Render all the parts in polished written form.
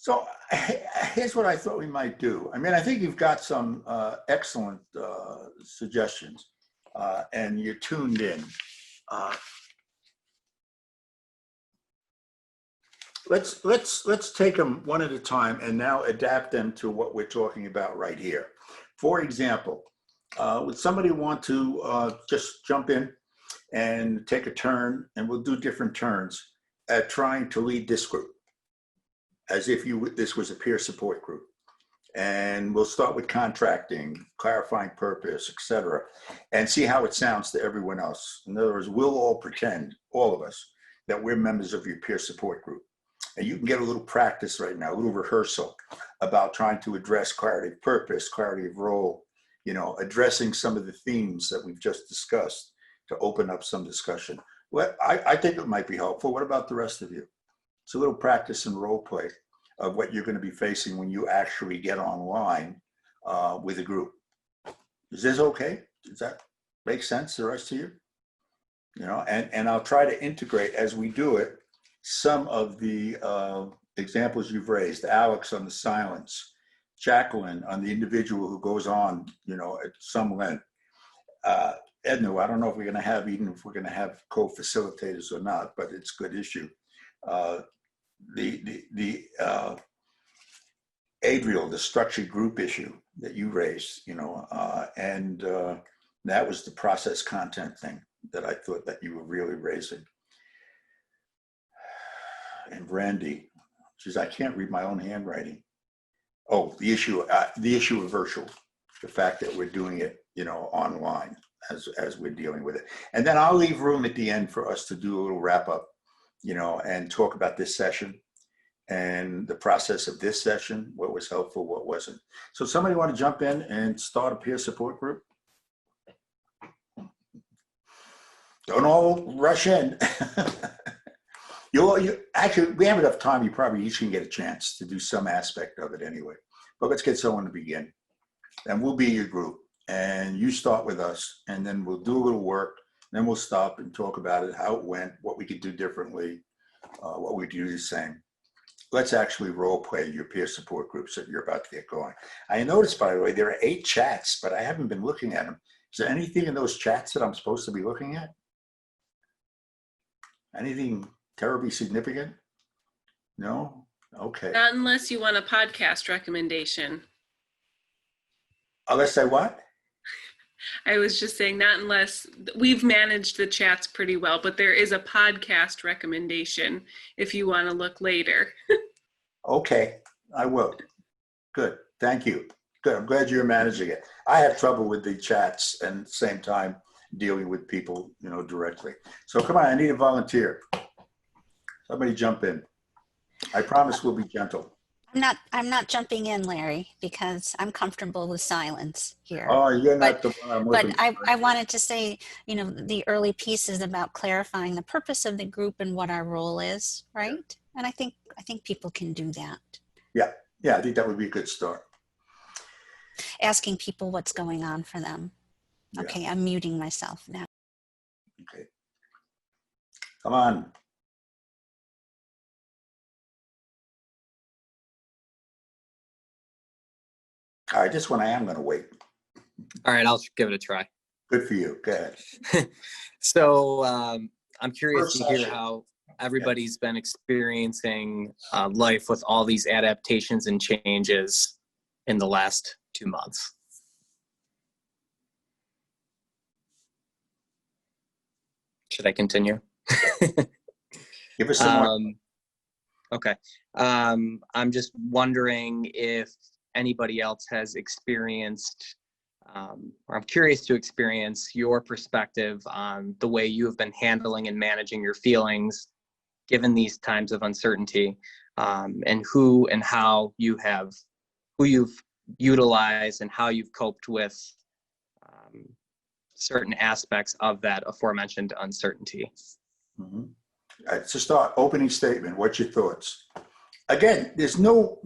So here's what I thought we might do. I mean, I think you've got some excellent suggestions, and you're tuned in. Let's take them one at a time and now adapt them to what we're talking about right here. For example, would somebody want to just jump in and take a turn, and we'll do different turns at trying to lead this group as if this was a peer support group. And we'll start with contracting, clarifying purpose, etc., and see how it sounds to everyone else. In other words, we'll all pretend, all of us, that we're members of your peer support group. And you can get a little practice right now, a little rehearsal about trying to address clarity of purpose, clarity of role, you know, addressing some of the themes that we've just discussed to open up some discussion. Well, I think it might be helpful. What about the rest of you? It's a little practice and role play of what you're going to be facing when you actually get online with a group. Is this okay? Does that make sense to the rest of you? You know, and I'll try to integrate as we do it some of the examples you've raised. Alex on the silence, Jacqueline on the individual who goes on, you know, at some length. Edna, I don't know if we're going to have, even if we're going to have co-facilitators or not, but it's a good issue. Adriel, the structured group issue that you raised, you know, and that was the process content thing that I thought that you were really raising. And Randy, she says, I can't read my own handwriting. Oh, the issue of virtual, the fact that we're doing it, you know, online as we're dealing with it. And then I'll leave room at the end for us to do a little wrap up, you know, and talk about this session and the process of this session, what was helpful, what wasn't. So somebody want to jump in and start a peer support group? Don't all rush in. Actually, we have enough time. You probably each can get a chance to do some aspect of it anyway. But let's get someone to begin. And we'll be your group. And you start with us. And then we'll do a little work. Then we'll stop and talk about it, how it went, what we could do differently, what we do the same. Let's actually role play your peer support groups that you're about to get going. I noticed, by the way, there are 8 chats, but I haven't been looking at them. Is there anything in those chats that I'm supposed to be looking at? Anything terribly significant? No? Okay. Not unless you want a podcast recommendation. Unless I what? I was just saying, not unless we've managed the chats pretty well, but there is a podcast recommendation if you want to look later. Okay, I will. Good, thank you. Good, I'm glad you're managing it. I have trouble with the chats and at the same time dealing with people, you know, directly. So come on, I need a volunteer. Somebody jump in. I promise we'll be gentle. I'm not jumping in, Larry, because I'm comfortable with silence here. Oh, you're not the one I'm looking for. But I wanted to say, you know, the early pieces about clarifying the purpose of the group and what our role is, right? Yeah. And I think people can do that. Yeah, I think that would be a good start. Asking people what's going on for them. Yeah. Okay, I'm muting myself now. Okay. Come on. All right, this one I am going to wait. All right, I'll give it a try. Good for you. Go ahead. So I'm curious to hear how everybody's been experiencing life with all these adaptations and changes in the last 2 months. Should I continue? Give us some more. Okay. I'm just wondering if anybody else has experienced, or I'm curious to experience your perspective on the way you have been handling and managing your feelings given these times of uncertainty, and who and how you've utilized and how you've coped with certain aspects of that aforementioned uncertainty. Mm-hmm. All right, so start, opening statement. What's your thoughts? Again, there's no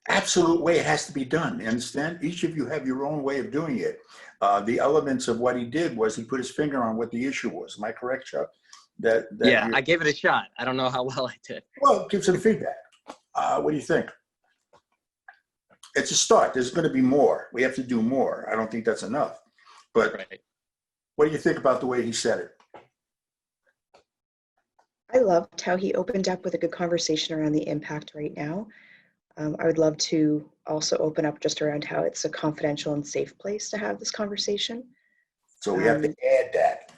absolute way it has to be done. You understand? Each of you have your own way of doing it. The elements of what he did was he put his finger on what the issue was. Am I correct, Chuck? Yeah, I gave it a shot. I don't know how well I did. Well, give some feedback. What do you think? It's a start. There's going to be more. We have to do more. I don't think that's enough. But Right. what do you think about the way he said it? I loved how he opened up with a good conversation around the impact right now. I would love to also open up just around how it's a confidential and safe place to have this conversation. So we have to add that.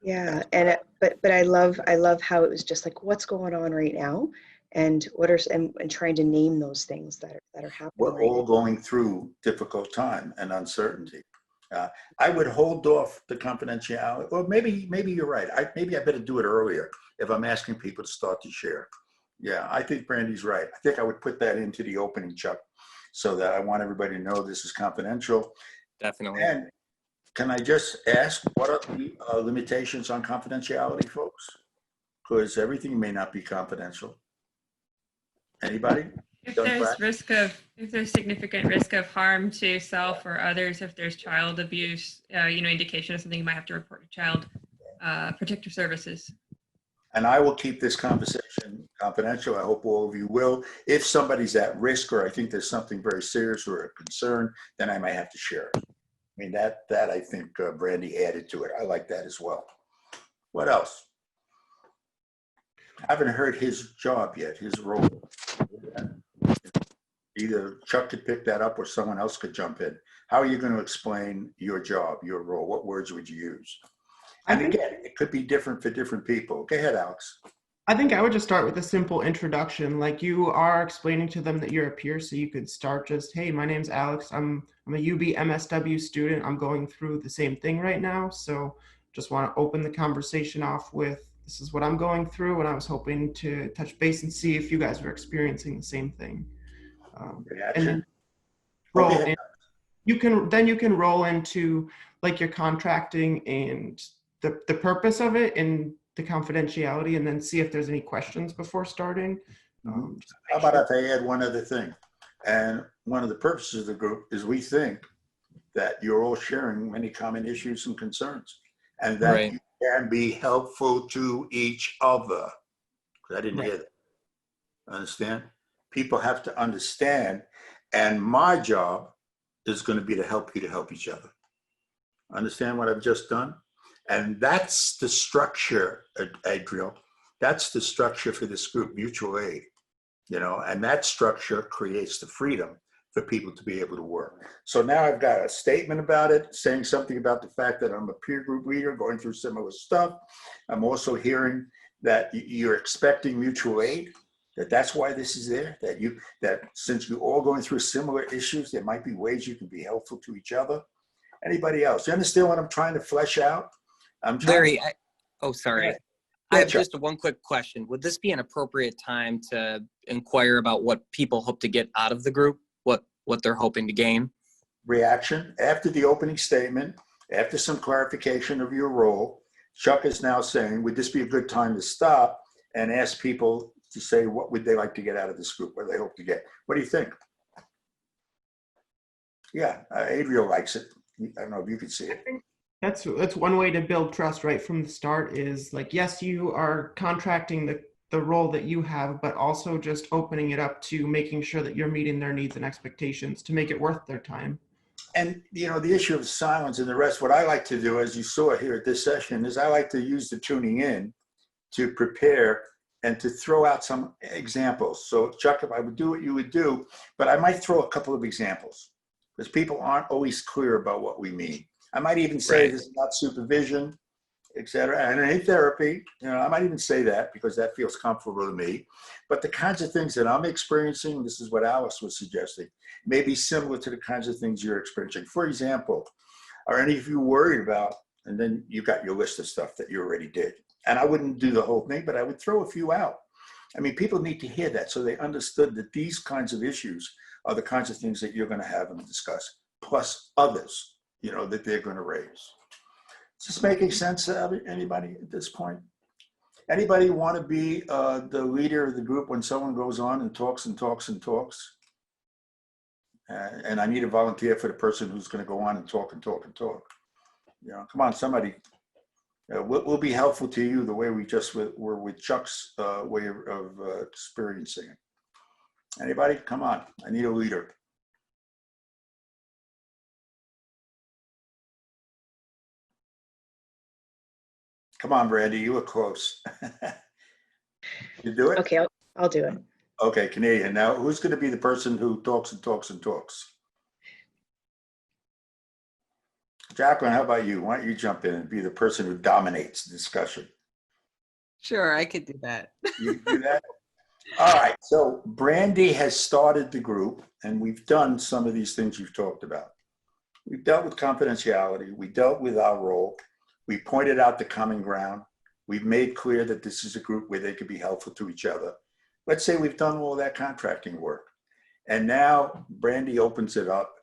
Yeah, and but I love how it was just like, what's going on right now, and what are and trying to name those things that are happening We're right all now. going through difficult time and uncertainty. I would hold off the confidentiality, or maybe you're right. Maybe I better do it earlier if I'm asking people to start to share. Yeah, I think Brandy's right. I think I would put that into the opening, Chuck, so that I want everybody to know this is confidential. Definitely. And can I just ask, what are the limitations on confidentiality, folks? Because everything may not be confidential. Anybody? If Done there's practice? if there's significant risk of harm to self or others, if there's child abuse, indication of something, you might have to report to child protective services. And I will keep this conversation confidential. I hope all of you will. If somebody's at risk, or I think there's something very serious or a concern, then I might have to share it. I mean, that I think Brandy added to it. I like that as well. What else? I haven't heard his job yet, his role. Either Chuck could pick that up or someone else could jump in. How are you going to explain your job, your role? What words would you use? And again, it could be different for different people. Go ahead, Alex. I think I would just start with a simple introduction. Like, you are explaining to them that you're a peer, so you could start just, hey, my name's Alex. I'm a UB MSW student. I'm going through the same thing right now. So just want to open the conversation off with, this is what I'm going through. And I was hoping to touch base and see if you guys were experiencing the same thing. And then roll in. You can roll into like your contracting and the purpose of it and the confidentiality, and then see if there's any questions before starting. How about if I add one other thing? And one of the purposes of the group is we think that you're all sharing many common issues and concerns, and that Right. you can be helpful to each other. I didn't hear that. Understand? People have to understand, and my job is going to be to help you to help each other. Understand what I've just done? And that's the structure, Adriel. That's the structure for this group, mutual aid. And that structure creates the freedom for people to be able to work. So now I've got a statement about it, saying something about the fact that I'm a peer group leader going through similar stuff. I'm also hearing that you're expecting mutual aid, that's why this is there, that since you're all going through similar issues, there might be ways you can be helpful to each other. Anybody else? You understand what I'm trying to flesh out? Larry, sorry. I have Chuck. just one quick question. Would this be an appropriate time to inquire about what people hope to get out of the group? What they're hoping to gain? Reaction after the opening statement, after some clarification of your role, Chuck is now saying, would this be a good time to stop and ask people to say what would they like to get out of this group, what they hope to get? What do you think? Yeah, Adriel likes it. I don't know if you can see it. That's one way to build trust right from the start, is like, yes, you are contracting the role that you have, but also just opening it up to making sure that you're meeting their needs and expectations to make it worth their time. And, the issue of silence and the rest, what I like to do, as you saw here at this session, is I like to use the tuning in to prepare and to throw out some examples. So Chuck, if I would do what you would do, but I might throw a couple of examples because people aren't always clear about what we mean. I might even say Right. This is not supervision, et cetera. And it ain't therapy. I might even say that because that feels comfortable to me. But the kinds of things that I'm experiencing, this is what Alice was suggesting, may be similar to the kinds of things you're experiencing. For example, are any of you worried about, and then you've got your list of stuff that you already did. And I wouldn't do the whole thing, but I would throw a few out. I mean, people need to hear that so they understood that these kinds of issues are the kinds of things that you're going to have and discuss, plus others, that they're going to raise. Is this making sense to anybody at this point? Anybody want to be the leader of the group when someone goes on and talks and talks and talks? And I need a volunteer for the person who's going to go on and talk and talk and talk. Come on, somebody. We'll be helpful to you the way we just were with Chuck's way of experiencing it. Anybody? Come on. I need a leader. Come on, Brandy. You were close. You do it? Okay, I'll do it. Okay, Canadian. Now, who's going to be the person who talks and talks and talks? Jacqueline, how about you? Why don't you jump in and be the person who dominates the discussion? Sure, I could do that. You can do that? All right. So Brandy has started the group, and we've done some of these things you've talked about. We've dealt with confidentiality. We dealt with our role. We pointed out the common ground. We've made clear that this is a group where they could be helpful to each other. Let's say we've done all that contracting work. And now Brandy opens it up,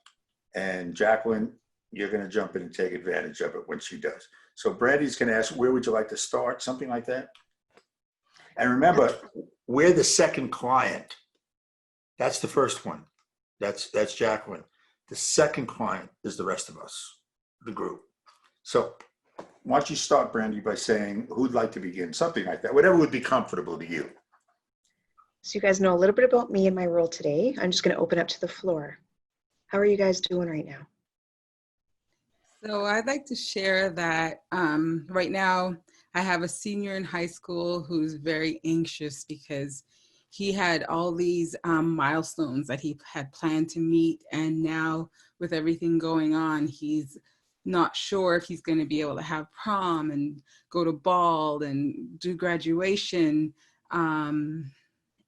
and Jacqueline, you're going to jump in and take advantage of it when she does. So Brandy's going to ask, where would you like to start? Something like that. And remember, we're the second client. That's the first one. That's Jacqueline. The second client is the rest of us, the group. So why don't you start, Brandy, by saying who'd like to begin? Something like that, whatever would be comfortable to you. So you guys know a little bit about me and my role today. I'm just going to open up to the floor. How are you guys doing right now? So I'd like to share that right now I have a senior in high school who's very anxious because he had all these milestones that he had planned to meet. And now with everything going on, he's not sure if he's going to be able to have prom and go to ball and do graduation. And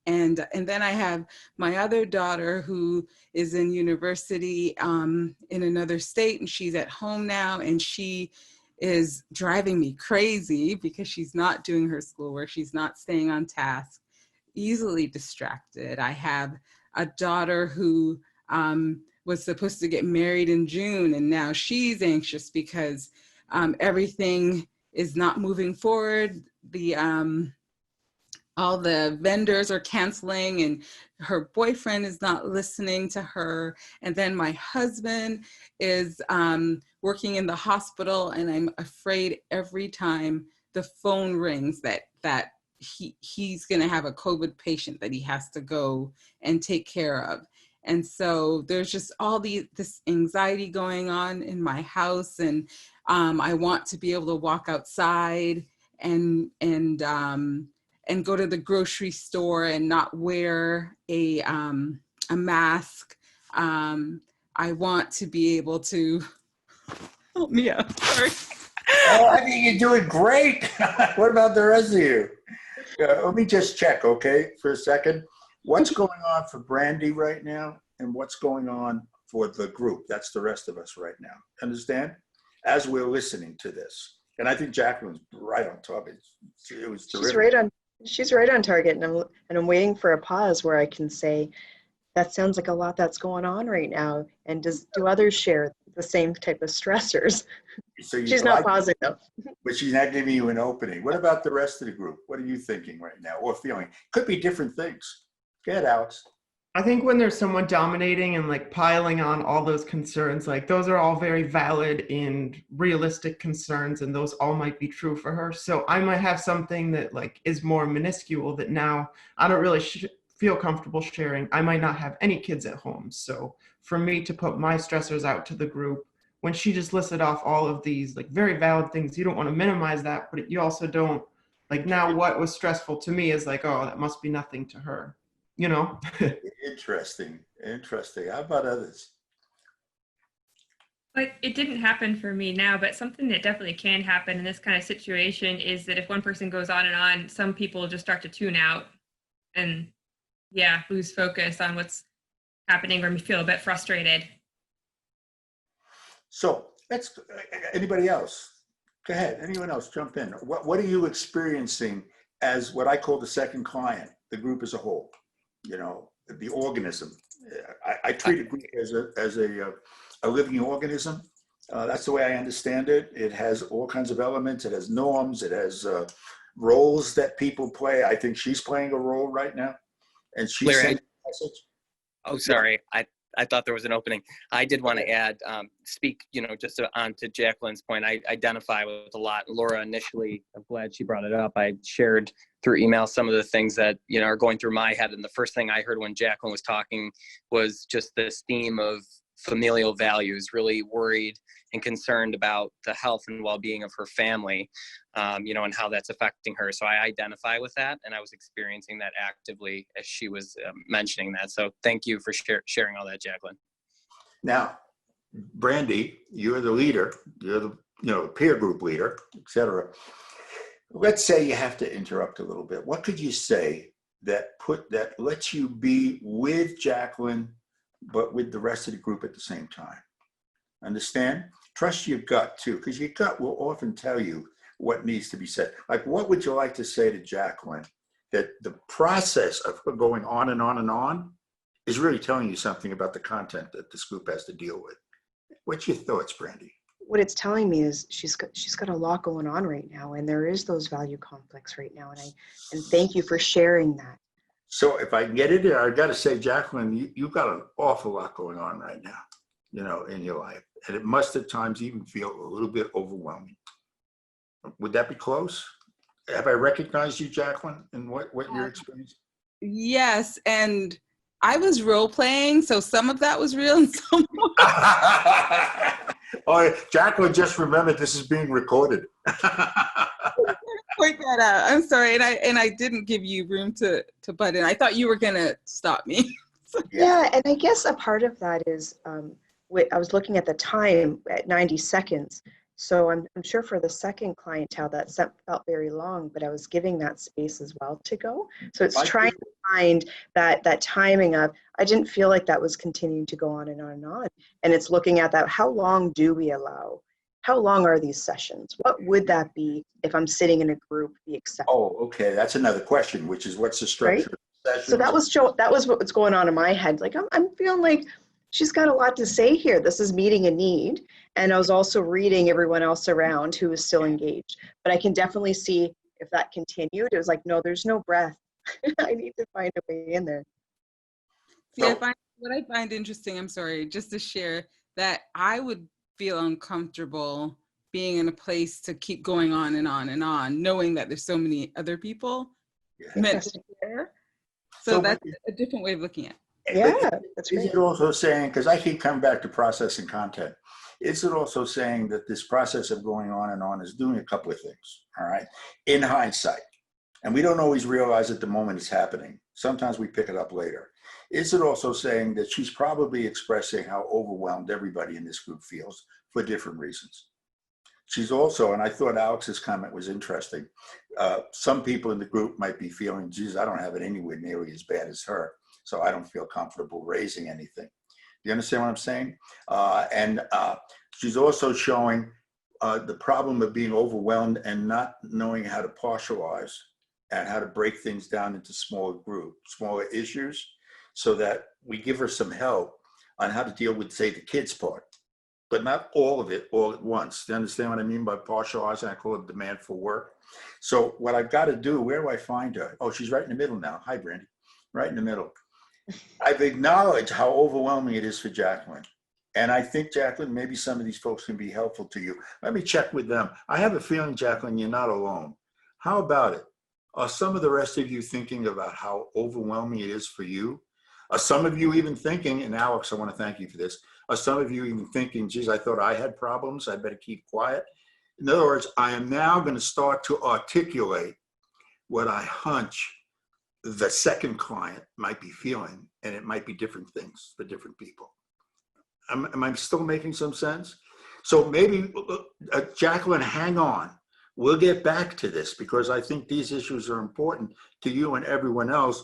then I have my other daughter who is in university in another state, and she's at home now, and she is driving me crazy because she's not doing her schoolwork. She's not staying on task, easily distracted. I have a daughter who was supposed to get married in June, and now she's anxious because everything is not moving forward. All the vendors are canceling and her boyfriend is not listening to her. And then my husband is working in the hospital, and I'm afraid every time the phone rings that he's gonna have a COVID patient that he has to go and take care of. And so there's just all this anxiety going on in my house, and I want to be able to walk outside and go to the grocery store and not wear a mask. I want to be able to help me out. Sorry. Oh, I think you're doing great. What about the rest of you? Let me just check, okay, for a second. What's going on for Brandy right now, and what's going on for the group? That's the rest of us right now. Understand? As we're listening to this. And I think Jacqueline's right on top. It was terrific. She's right on target, and I'm waiting for a pause where I can say, that sounds like a lot that's going on right now. And do others share the same type of stressors? So she's not pausing though. But she's not giving you an opening. What about the rest of the group? What are you thinking right now or feeling? Could be different things. Go ahead, Alex. I think when there's someone dominating and like piling on all those concerns, like those are all very valid and realistic concerns, and those all might be true for her. So I might have something that like is more minuscule that now I don't really feel comfortable sharing. I might not have any kids at home. So for me to put my stressors out to the group, when she just listed off all of these like very valid things, you don't want to minimize that, but you also don't like, now what was stressful to me is like, oh, that must be nothing to her. You know? Interesting. How about others? But it didn't happen for me now, but something that definitely can happen in this kind of situation is that if one person goes on, some people just start to tune out and lose focus on what's happening or feel a bit frustrated. So anybody else? Go ahead. Anyone else jump in. What are you experiencing as what I call the second client, the group as a whole? You know, the organism. I treat a group as a living organism. That's the way I understand it. It has all kinds of elements. It has norms. It has roles that people play. I think she's playing a role right now, and she's sending a message. Oh, sorry. I thought there was an opening. I did want to add, speak, just on to Jacqueline's point. I identify with a lot. Laura, initially, I'm glad she brought it up. I shared through email some of the things that, are going through my head. And the first thing I heard when Jacqueline was talking was just this theme of familial values, really worried and concerned about the health and well-being of her family, and how that's affecting her. So I identify with that, and I was experiencing that actively as she was mentioning that. So thank you for sharing all that, Jacqueline. Now, Brandy, you're the leader, you're the peer group leader, et cetera. Let's say you have to interrupt a little bit. What could you say that lets you be with Jacqueline, but with the rest of the group at the same time? Understand? Trust your gut too, because your gut will often tell you what needs to be said. Like, what would you like to say to Jacqueline that the process of going on and on and on is really telling you something about the content that this group has to deal with? What's your thoughts, Brandy? What it's telling me is she's got a lot going on right now, and there is those value conflicts right now, and thank you for sharing that. So if I can get it there, I've got to say, Jacqueline, you've got an awful lot going on right now, in your life. And it must at times even feel a little bit overwhelming. Would that be close? Have I recognized you, Jacqueline, and what you're experiencing? Yes, and I was role playing, so some of that was real and some Oh, Jacqueline, just remember this is being recorded. point that out. I'm sorry, and I didn't give you room to butt in. I thought you were gonna stop me. Yeah, and I guess a part of that is I was looking at the time at 90 seconds. So I'm sure for the second clientele that felt very long, but I was giving that space as well to go. So it's trying to find that timing of, I didn't feel like that was continuing to go on and on and on. And it's looking at that, how long do we allow? How long are these sessions? What would that be if I'm sitting in a group, be acceptable? Oh, okay. That's another question, which is what's the structure of the session? So that was what was going on in my head. Like, I'm feeling like she's got a lot to say here. This is meeting a need. And I was also reading everyone else around who was still engaged. But I can definitely see if that continued, it was like, no, there's no breath. I need to find a way in there. See, what I find interesting, I'm sorry, just to share, that I would feel uncomfortable being in a place to keep going on and on and on, knowing that there's so many other people meant to share. So that's a different way of looking at it. Yeah, that's great. Is it also saying, because I keep coming back to process and content, is it also saying that this process of going on and on is doing a couple of things, all right, in hindsight? And we don't always realize at the moment it's happening. Sometimes we pick it up later. Is it also saying that she's probably expressing how overwhelmed everybody in this group feels for different reasons? She's also, and I thought Alex's comment was interesting, some people in the group might be feeling, geez, I don't have it anywhere nearly as bad as her, so I don't feel comfortable raising anything. Do you understand what I'm saying? And she's also showing the problem of being overwhelmed and not knowing how to partialize and how to break things down into smaller groups, smaller issues, so that we give her some help on how to deal with, say, the kids part, but not all of it all at once. Do you understand what I mean by partializing? I call it demand for work. So what I've got to do, where do I find her? Oh, she's right in the middle now. Hi, Brandy. Right in the middle. I've acknowledged how overwhelming it is for Jacqueline. And I think, Jacqueline, maybe some of these folks can be helpful to you. Let me check with them. I have a feeling, Jacqueline, you're not alone. How about it? Are some of the rest of you thinking about how overwhelming it is for you? Are some of you even thinking, and Alex, I want to thank you for this, are some of you even thinking, geez, I thought I had problems, I better keep quiet? In other words, I am now going to start to articulate what I hunch the second client might be feeling, and it might be different things for different people. Am I still making some sense? So maybe, Jacqueline, hang on. We'll get back to this because I think these issues are important to you and everyone else.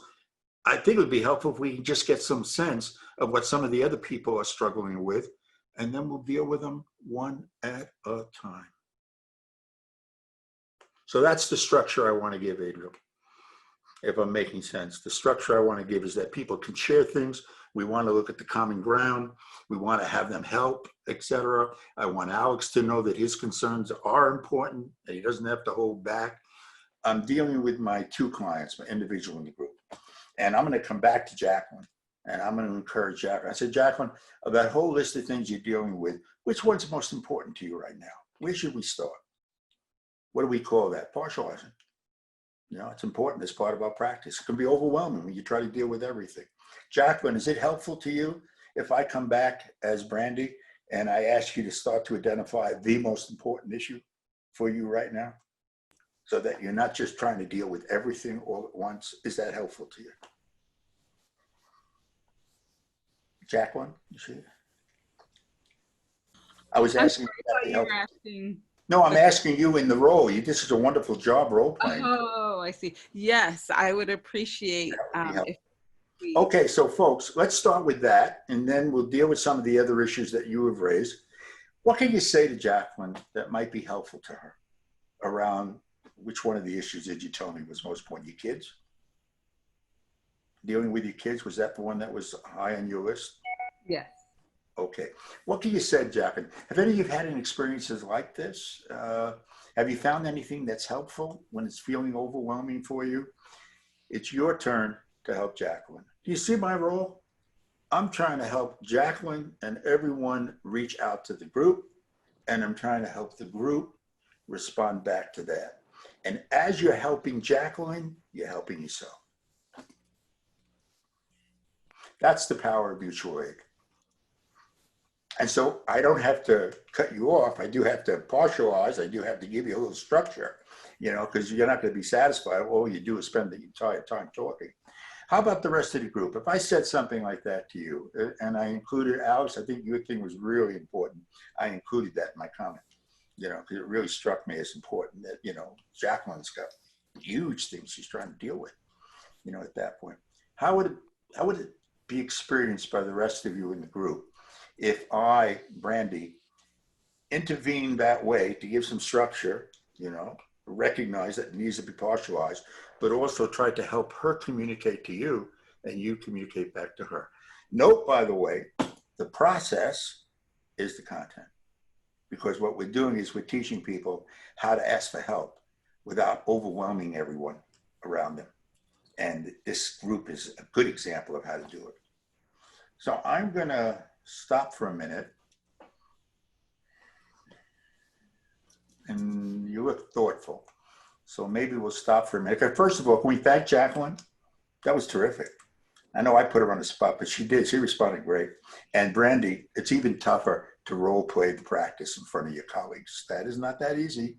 I think it would be helpful if we can just get some sense of what some of the other people are struggling with, and then we'll deal with them one at a time. So that's the structure I want to give, Adriel. If I'm making sense, the structure I want to give is that people can share things. We want to look at the common ground. We want to have them help, etc. I want Alex to know that his concerns are important, that he doesn't have to hold back. I'm dealing with my two clients, my individual in the group. And I'm going to come back to Jacqueline. And I'm going to encourage Jacqueline. I said, Jacqueline, of that whole list of things you're dealing with, which one's most important to you right now? Where should we start? What do we call that? Partializing. You know, it's important as part of our practice. It can be overwhelming when you try to deal with everything. Jacqueline, is it helpful to you if I come back as Brandy and I ask you to start to identify the most important issue for you right now, so that you're not just trying to deal with everything all at once? Is that helpful to you? Jacqueline, you see? I was I'm asking. sorry, I thought you were asking. No, I'm asking you in the role. This is a wonderful job role playing. Oh, I see. Yes, I would appreciate That would be if we. Okay, so folks, let's start with that, and then we'll deal with some of the other issues that you have raised. What can you say to Jacqueline that might be helpful to her around which one of the issues did you tell me was most important? Your kids? Dealing with your kids, was that the one that was high on your list? Yes. Okay. What can you say, Jacqueline? Have any of you had any experiences like this? Have you found anything that's helpful when it's feeling overwhelming for you? It's your turn to help Jacqueline. Do you see my role? I'm trying to help Jacqueline and everyone reach out to the group, and I'm trying to help the group respond back to that. And as you're helping Jacqueline, you're helping yourself. That's the power of mutual aid. And so I don't have to cut you off. I do have to partialize. I do have to give you a little structure, you know, because you're not going to be satisfied. All you do is spend the entire time talking. How about the rest of the group? If I said something like that to you, and I included Alex, I think your thing was really important. I included that in my comment, you know, because it really struck me as important that, you know, Jacqueline's got huge things she's trying to deal with, you know, at that point. How would it be experienced by the rest of you in the group if I, Brandy, intervene that way to give some structure, you know, recognize that it needs to be partialized, but also try to help her communicate to you and you communicate back to her. Note, by the way, the process is the content, because what we're doing is we're teaching people how to ask for help without overwhelming everyone around them. And this group is a good example of how to do it. So I'm going to stop for a minute. And you look thoughtful. So maybe we'll stop for a minute. First of all, can we thank Jacqueline? That was terrific. I know I put her on the spot, but she did. She responded great. And Brandy, it's even tougher to role play the practice in front of your colleagues. That is not that easy,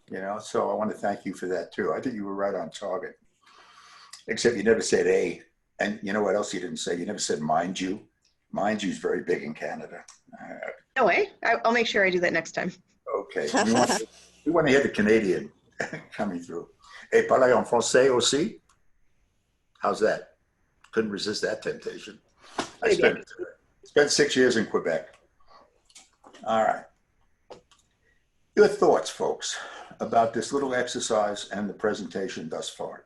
you know. So I want to thank you for that too. I think you were right on target. Except you never said A. And you know what else you didn't say? You never said mind you. Mind you is very big in Canada. No way. I'll make sure I do that next time. Okay. We want to hear the Canadian coming through. Et parler en français aussi? How's that? Couldn't resist that temptation. I spent 6 years in Quebec. All right. Your thoughts, folks, about this little exercise and the presentation thus far.